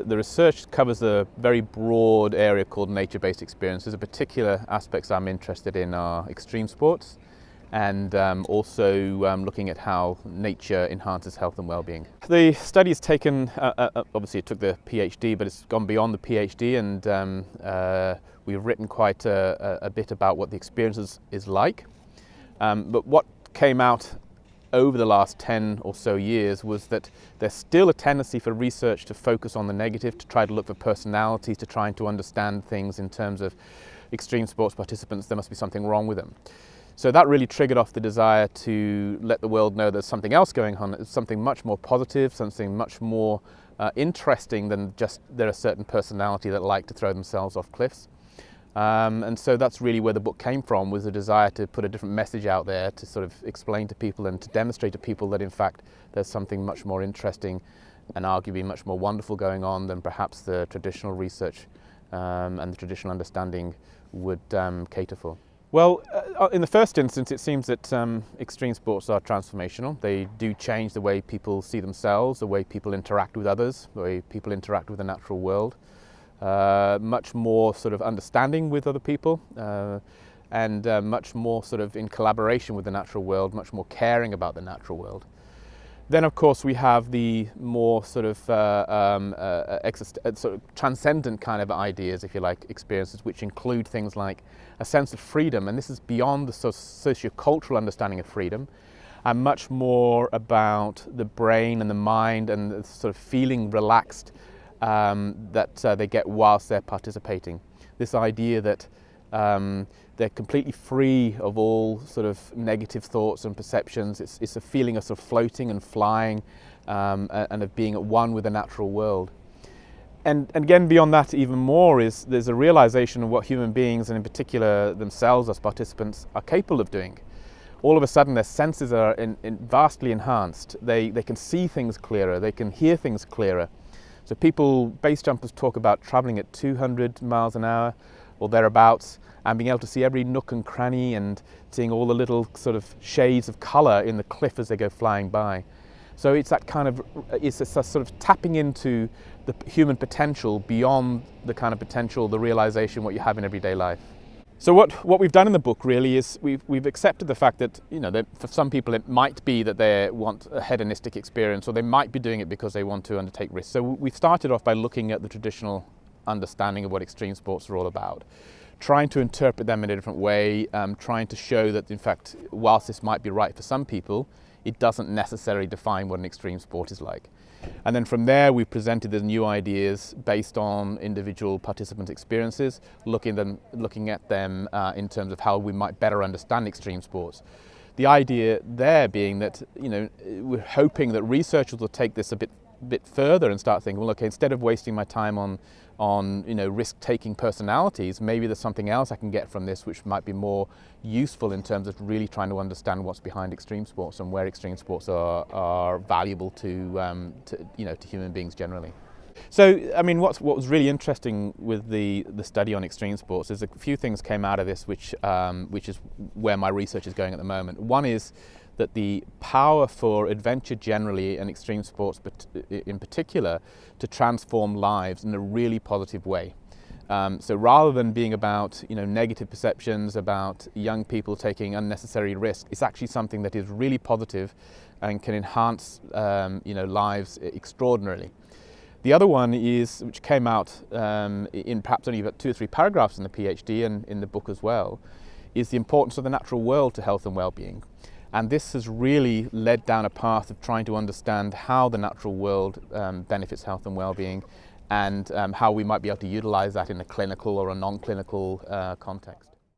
The research covers a very broad area called nature-based experiences. The particular aspects I'm interested in are extreme sports and also looking at how nature enhances health and well-being. The study has taken, obviously it took the PhD, but it's gone beyond the PhD, and we've written quite a bit about what the experience is like. But what came out over the last 10 or so years was that there's still a tendency for research to focus on the negative, to try to look for personalities, to try to understand things in terms of extreme sports participants. There must be something wrong with them. So that really triggered off the desire to let the world know there's something else going on. It's something much more positive, something much more interesting than just there are certain personalities that like to throw themselves off cliffs. And so that's really where the book came from, was a desire to put a different message out there to sort of explain to people and to demonstrate to people that in fact there's something much more interesting and arguably much more wonderful going on than perhaps the traditional research and the traditional understanding would cater for. Well, in the first instance, it seems that extreme sports are transformational. They do change the way people see themselves, the way people interact with others, the way people interact with the natural world. Much more sort of understanding with other people and much more sort of in collaboration with the natural world, much more caring about the natural world. Then of course we have the more sort of transcendent kind of ideas, if you like, experiences, which include things like a sense of freedom, and this is beyond the sort of socio-cultural understanding of freedom, and much more about the brain and the mind and the sort of feeling relaxed that they get whilst they're participating. This idea that they're completely free of all sort of negative thoughts and perceptions. It's a feeling of sort of floating and flying and of being at one with the natural world. And again, beyond that even more is there's a realization of what human beings, and in particular themselves as participants, are capable of doing. All of a sudden their senses are vastly enhanced. They can see things clearer, they can hear things clearer. So people, base jumpers, talk about traveling at 200 miles an hour or thereabouts and being able to see every nook and cranny and seeing all the little sort of shades of colour in the cliff as they go flying by. So it's that kind of, it's a sort of tapping into the human potential beyond the kind of potential, the realisation what you have in everyday life. So what we've done in the book really is we've accepted the fact that, you know, that for some people it might be that they want a hedonistic experience, or they might be doing it because they want to undertake risks. So we've started off by looking at the traditional understanding of what extreme sports are all about, trying to interpret them in a different way, trying to show that in fact, whilst this might be right for some people, it doesn't necessarily define what an extreme sport is like. And then from there we presented the new ideas based on individual participant experiences, looking at them in terms of how we might better understand extreme sports. The idea there being that, you know, we're hoping that researchers will take this a bit further and start thinking, well, okay, instead of wasting my time on you know, risk-taking personalities, maybe there's something else I can get from this which might be more useful in terms of really trying to understand what's behind extreme sports and where extreme sports are valuable to you know, to human beings generally. So, I mean, what was really interesting with the study on extreme sports is a few things came out of this which is where my research is going at the moment. One is that the power for adventure generally and extreme sports in particular to transform lives in a really positive way. So rather than being about, you know, negative perceptions about young people taking unnecessary risks, it's actually something that is really positive and can enhance you know, lives extraordinarily. The other one is, which came out in perhaps only about 2 or 3 paragraphs in the PhD and in the book as well, is the importance of the natural world to health and well-being. And this has really led down a path of trying to understand how the natural world benefits health and well-being, and how we might be able to utilise that in a clinical or a non-clinical context.